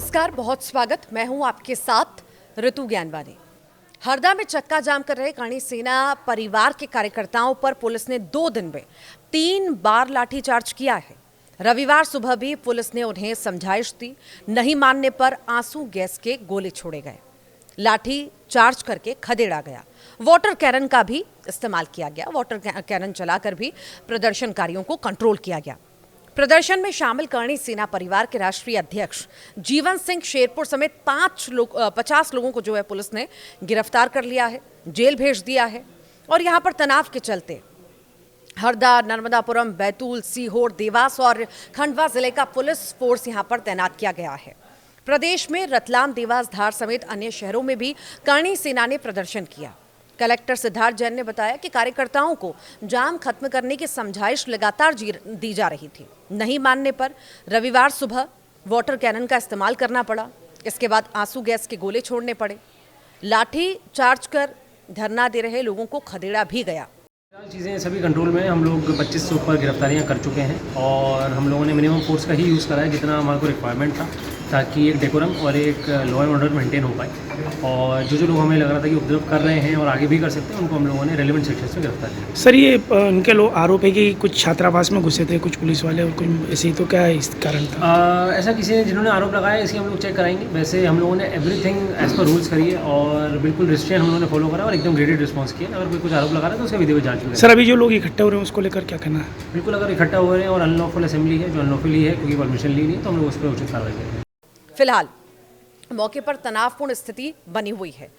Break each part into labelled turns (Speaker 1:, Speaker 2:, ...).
Speaker 1: नमस्कार, बहुत स्वागत। मैं हूं आपके साथ ऋतु ज्ञानवानी। हरदा में चक्का जाम कर रहे करणी सेना परिवार के कार्यकर्ताओं पर पुलिस ने 2 दिन में 3 बार लाठीचार्ज किया है। रविवार सुबह भी पुलिस ने उन्हें समझाइश दी, नहीं मानने पर आंसू गैस के गोले छोड़े गए, लाठी चार्ज करके खदेड़ा गया। वाटर कैनन का भी इस्तेमाल किया गया। वाटर कैनन चलाकर भी प्रदर्शनकारियों को कंट्रोल किया गया। प्रदर्शन में शामिल करणी सेना परिवार के राष्ट्रीय अध्यक्ष जीवन सिंह शेरपुर समेत 50 लोगों को जो है पुलिस ने गिरफ्तार कर लिया है, जेल भेज दिया है। और यहां पर तनाव के चलते हरदा, नर्मदापुरम, बैतूल, सीहोर, देवास और खंडवा जिले का पुलिस फोर्स यहां पर तैनात किया गया है। प्रदेश में रतलाम, देवास, धार समेत अन्य शहरों में भी करणी सेना ने प्रदर्शन किया। कलेक्टर सिद्धार्थ जैन ने बताया कि कार्यकर्ताओं को जाम खत्म करने की समझाइश लगातार दी जा रही थी। नहीं मानने पर रविवार सुबह वाटर कैनन का इस्तेमाल करना पड़ा। इसके बाद आंसू गैस के गोले छोड़ने पड़े। लाठी चार्ज कर धरना दे रहे लोगों को खदेड़ा भी गया।
Speaker 2: चीज़ें सभी कंट्रोल में। हम लोग 25 से ऊपर गिरफ्तारियां कर चुके हैं और हम लोगों ने मिनिमम फोर्स का ही यूज़ करा है जितना हमारे को रिक्वायरमेंट था, ताकि एक डेकोरम और एक लॉ एंड ऑर्डर मेंटेन हो पाए। और जो लोग हमें लग रहा था कि उपद्रव कर रहे हैं और आगे भी कर सकते हैं, उनको हम लोगों ने रेलेवेंट सेक्शन में गिरफ्तार किया।
Speaker 3: सर, ये इनके लोग आरोप है कि कुछ छात्रावास में घुसे थे कुछ पुलिस वाले और कुछ ऐसे ही, तो क्या है इस कारण था?
Speaker 2: ऐसा किसी ने जिन्होंने आरोप लगाया इसकी हम लोग चेक कराएंगे। वैसे हम लोगों ने एवरीथिंग एज पर रूल्स करी है और बिल्कुल रिस्ट्रेन हम लोगों ने फॉलो करा और एकदम ग्रेडेड रिस्पॉन्स किया। अगर कोई कुछ आरोप लगा रहा है तो उसका विधिवत जांच होगी।
Speaker 3: सर, अभी जो लोग इकट्ठे हो रहे हैं उसको लेकर क्या कहना है?
Speaker 2: बिल्कुल, अगर इकट्ठा हो रहे हैं और अनलॉफुल असेंबली है, जो अनलॉफुली है क्योंकि परमिशन ली नहीं, तो हम लोग उस पर उचित कार्रवाई करेंगे।
Speaker 1: फिलहाल मौके पर तनावपूर्ण स्थिति बनी हुई है।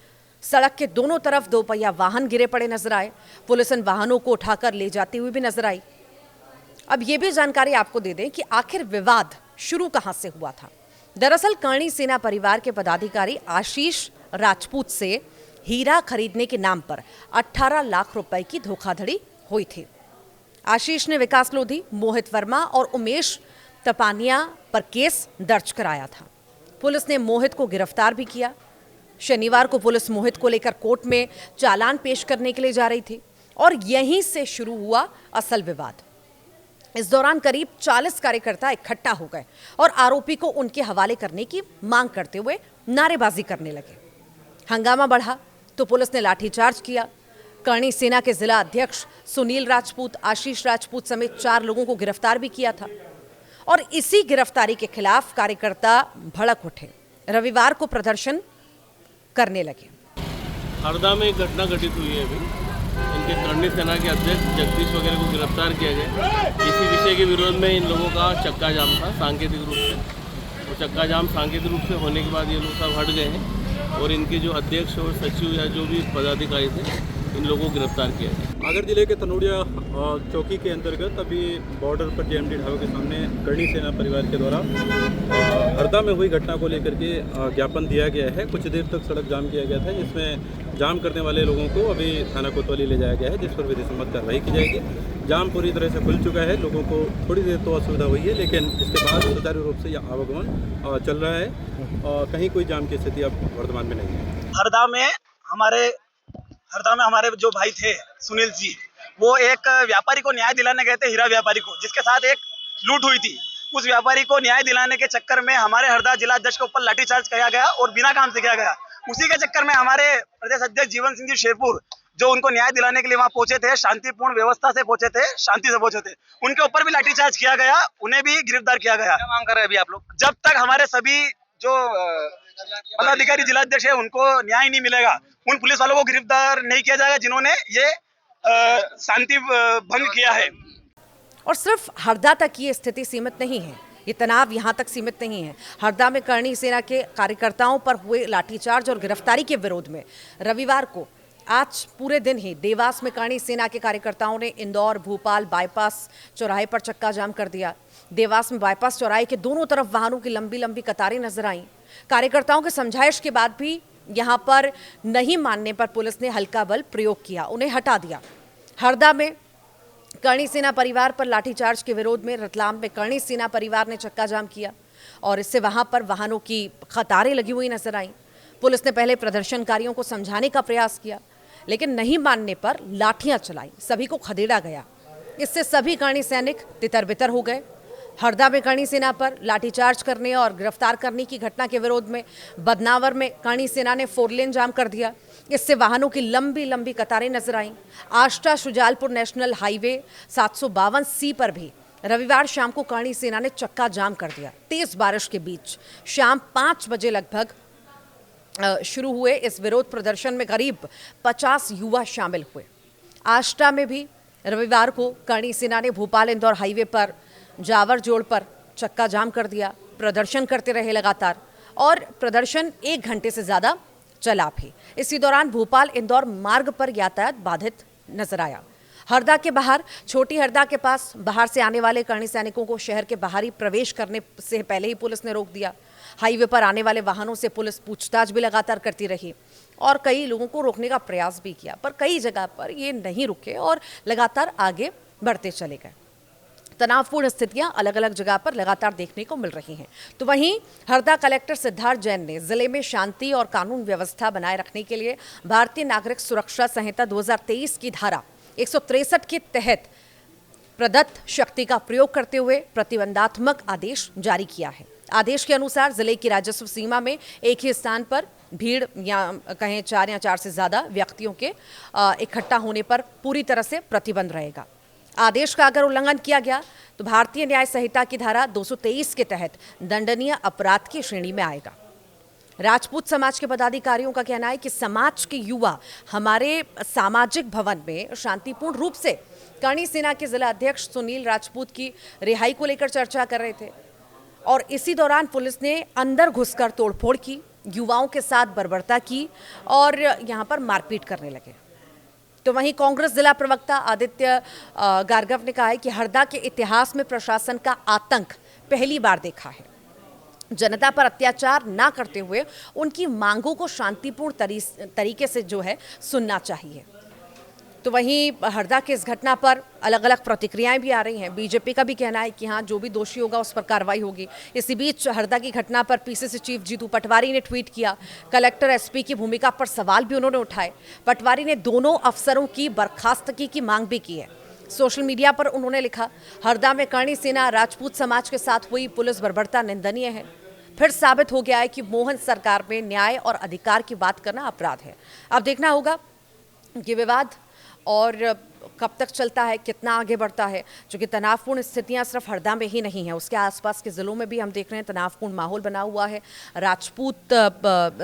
Speaker 1: सड़क के दोनों तरफ 2 पहिया वाहन गिरे पड़े नजर आए। पुलिस इन वाहनों को उठाकर ले जाती हुई भी नजर आई। अब ये भी जानकारी आपको दे दें कि आखिर विवाद शुरू कहां से हुआ था। दरअसल करणी सेना परिवार के पदाधिकारी आशीष राजपूत से हीरा खरीदने के नाम पर 18 लाख रुपए की धोखाधड़ी हुई थी। आशीष ने विकास लोधी, मोहित वर्मा और उमेश तपानिया पर केस दर्ज कराया था। पुलिस ने मोहित को गिरफ्तार भी किया। शनिवार को पुलिस मोहित को लेकर कोर्ट में चालान पेश करने के लिए जा रही थी और यहीं से शुरू हुआ असल विवाद। इस दौरान करीब 40 कार्यकर्ता इकट्ठा हो गए और आरोपी को उनके हवाले करने की मांग करते हुए नारेबाजी करने लगे। हंगामा बढ़ा तो पुलिस ने लाठीचार्ज किया। करणी सेना के जिला अध्यक्ष सुनील राजपूत, आशीष राजपूत समेत 4 लोगों को गिरफ्तार भी किया था और इसी गिरफ्तारी के खिलाफ कार्यकर्ता भड़क उठे। रविवार को प्रदर्शन करने लगे।
Speaker 4: हरदा में एक घटना घटित हुई है। अभी इनके करणी सेना के अध्यक्ष जगदीश वगैरह को गिरफ्तार किया गया। इसी विषय के विरोध में इन लोगों का चक्का जाम था सांकेतिक रूप से। तो चक्का जाम सांकेतिक रूप से होने के बाद ये लोग सब हट गए हैं और इनके जो अध्यक्ष और सचिव या जो भी पदाधिकारी थे, इन लोगों को गिरफ्तार किया गया।
Speaker 5: आगर जिले के तनोड़िया चौकी के अंतर्गत अभी बॉर्डर पर जेएमडी ढाबे के सामने करणी सेना परिवार के द्वारा हरदा में हुई घटना को लेकर के ज्ञापन दिया गया है। कुछ देर तक सड़क जाम किया गया था, जिसमें जाम करने वाले लोगों को अभी थाना कोतवाली ले जाया गया है, जिस पर विधि सम्मत कार्रवाई की जाएगी। जाम पूरी तरह से खुल चुका है। लोगों को थोड़ी देर तो असुविधा हुई है, लेकिन इसके बाद सुचारू रूप से यह आवागमन चल रहा है। कहीं कोई जाम की स्थिति अब वर्तमान में नहीं है।
Speaker 6: हरदा में हमारे जो भाई थे सुनील जी, वो एक व्यापारी को न्याय दिलाने गए थे, हीरा व्यापारी को, जिसके साथ एक लूट हुई थी। उस व्यापारी को न्याय दिलाने के चक्कर में हमारे हरदा जिला अध्यक्ष के ऊपर लाठीचार्ज किया गया और बिना काम से किया गया। उसी के चक्कर में हमारे प्रदेश अध्यक्ष जीवन सिंह जी शेरपुर, जो उनको न्याय दिलाने के लिए वहां पहुंचे थे, शांतिपूर्ण व्यवस्था से पहुंचे थे, शांति से पहुंचे थे, उनके ऊपर भी लाठीचार्ज किया गया, उन्हें भी गिरफ्तार किया गया। क्या मांग कर रहे हैं अभी आप लोग? जब तक हमारे सभी जो पदाधिकारी जिलाध्यक्ष है उनको न्याय नहीं मिलेगा, उन पुलिस वालों को गिरफ्तार नहीं किया जाएगा जिन्होंने ये शांति भंग किया है।
Speaker 1: और सिर्फ हरदा तक ये स्थिति सीमित नहीं है, ये तनाव यहाँ तक सीमित नहीं है। हरदा में करणी सेना के कार्यकर्ताओं पर हुए लाठीचार्ज और गिरफ्तारी के विरोध में रविवार को आज पूरे दिन ही देवास में करणी सेना के कार्यकर्ताओं ने इंदौर भोपाल बाईपास चौराहे पर चक्का जाम कर दिया। देवास में बाईपास चौराहे के दोनों तरफ वाहनों की लंबी लंबी कतारें नजर आईं। कार्यकर्ताओं के समझाइश के बाद भी यहां पर नहीं मानने पर पुलिस ने हल्का बल प्रयोग किया, उन्हें हटा दिया। हरदा में करणी सेना परिवार पर लाठीचार्ज के विरोध में रतलाम में करणी सेना परिवार ने चक्का जाम किया और इससे वहां पर वाहनों की कतारें लगी हुई नजर आईं। पुलिस ने पहले प्रदर्शनकारियों को समझाने का प्रयास किया, लेकिन नहीं मानने पर लाठियां चलाई, सभी को खदेड़ा गया। इससे सभी करणी सैनिक तितर बितर हो गए। हरदा में करणी सेना पर लाठीचार्ज करने और गिरफ्तार करने की घटना के विरोध में बदनावर में करणी सेना ने 4 लेन जाम कर दिया। इससे वाहनों की लंबी लंबी कतारें नजर आईं। Ashta Shujalpur national highway 752C पर भी रविवार शाम को करणी सेना ने चक्का जाम कर दिया। तेज बारिश के बीच शाम 5 बजे लगभग शुरू हुए इस विरोध प्रदर्शन में करीब 50 युवा शामिल हुए। आष्टा में भी रविवार को करणी सेना ने भोपाल इंदौर हाईवे पर जावर जोड़ पर चक्का जाम कर दिया। प्रदर्शन करते रहे लगातार और प्रदर्शन 1 घंटे से ज्यादा चला भी। इसी दौरान भोपाल इंदौर मार्ग पर यातायात बाधित नजर आया। हरदा के बाहर छोटी हरदा के पास बाहर से आने वाले करणी सैनिकों को शहर के बाहर ही प्रवेश करने से पहले ही पुलिस ने रोक दिया। हाईवे पर आने वाले वाहनों से पुलिस पूछताछ भी लगातार करती रही और कई लोगों को रोकने का प्रयास भी किया, पर कई जगह पर ये नहीं रुके और लगातार आगे बढ़ते चले गए। तनावपूर्ण स्थितियां अलग अलग जगह पर लगातार देखने को मिल रही हैं। तो वहीं हरदा कलेक्टर सिद्धार्थ जैन ने जिले में शांति और कानून व्यवस्था बनाए रखने के लिए भारतीय नागरिक सुरक्षा संहिता 2023 की धारा 163 के तहत प्रदत्त शक्ति का प्रयोग करते हुए प्रतिबंधात्मक आदेश जारी किया है। आदेश के अनुसार जिले की राजस्व सीमा में एक ही स्थान पर भीड़ या कहें 4 या 4 से ज्यादा व्यक्तियों के इकट्ठा होने पर पूरी तरह से प्रतिबंध रहेगा। आदेश का अगर उल्लंघन किया गया तो भारतीय न्याय संहिता की धारा 223 के तहत दंडनीय अपराध की श्रेणी में आएगा। राजपूत समाज के पदाधिकारियों का कहना है कि समाज के युवा हमारे सामाजिक भवन में शांतिपूर्ण रूप से करणी सेना के जिला अध्यक्ष सुनील राजपूत की रिहाई को लेकर चर्चा कर रहे थे और इसी दौरान पुलिस ने अंदर घुसकर तोड़फोड़ की, युवाओं के साथ बर्बरता की और यहां पर मारपीट करने लगे। तो वहीं कांग्रेस जिला प्रवक्ता आदित्य गार्गव ने कहा है कि हरदा के इतिहास में प्रशासन का आतंक पहली बार देखा है। जनता पर अत्याचार ना करते हुए उनकी मांगों को शांतिपूर्ण तरीके से जो है सुनना चाहिए। तो वहीं हरदा की इस घटना पर अलग अलग प्रतिक्रियाएं भी आ रही हैं। बीजेपी का भी कहना है कि हाँ, जो भी दोषी होगा उस पर कार्रवाई होगी। इसी बीच हरदा की घटना पर पीसीसी चीफ जीतू पटवारी ने ट्वीट किया। कलेक्टर एसपी की भूमिका पर सवाल भी उन्होंने उठाए। पटवारी ने दोनों अफसरों की बर्खास्तगी की मांग भी की है। सोशल मीडिया पर उन्होंने लिखा, हरदा में करणी सेना राजपूत समाज के साथ हुई पुलिस बर्बरता निंदनीय है। फिर साबित हो गया है कि मोहन सरकार में न्याय और अधिकार की बात करना अपराध है। अब देखना होगा कि विवाद और कब तक चलता है, कितना आगे बढ़ता है। क्योंकि तनावपूर्ण स्थितियां सिर्फ हरदा में ही नहीं है, उसके आसपास के ज़िलों में भी हम देख रहे हैं तनावपूर्ण माहौल बना हुआ है। राजपूत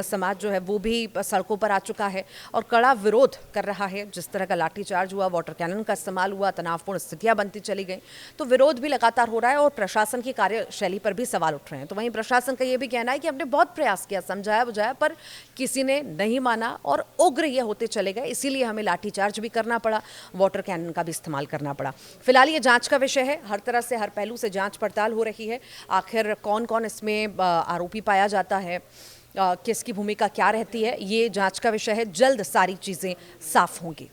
Speaker 1: समाज जो है वो भी सड़कों पर आ चुका है और कड़ा विरोध कर रहा है। जिस तरह का लाठीचार्ज हुआ, वाटर कैनन का इस्तेमाल हुआ, तनावपूर्ण स्थितियां बनती चली गई, तो विरोध भी लगातार हो रहा है और प्रशासन की कार्यशैली पर भी सवाल उठ रहे हैं। तो वहीं प्रशासन का ये भी कहना है कि हमने बहुत प्रयास किया, समझाया बुझाया, पर किसी ने नहीं माना और उग्र ये होते चले गए। इसीलिए हमें लाठीचार्ज भी करना पड़ा, वाटर कैनन का भी इस्तेमाल करना पड़ा। फिलहाल ये जांच का विषय है। हर तरह से, हर पहलू से जांच पड़ताल हो रही है। आखिर कौन कौन इसमें आरोपी पाया जाता है, किसकी भूमिका क्या रहती है, ये जांच का विषय है। जल्द सारी चीजें साफ होंगी।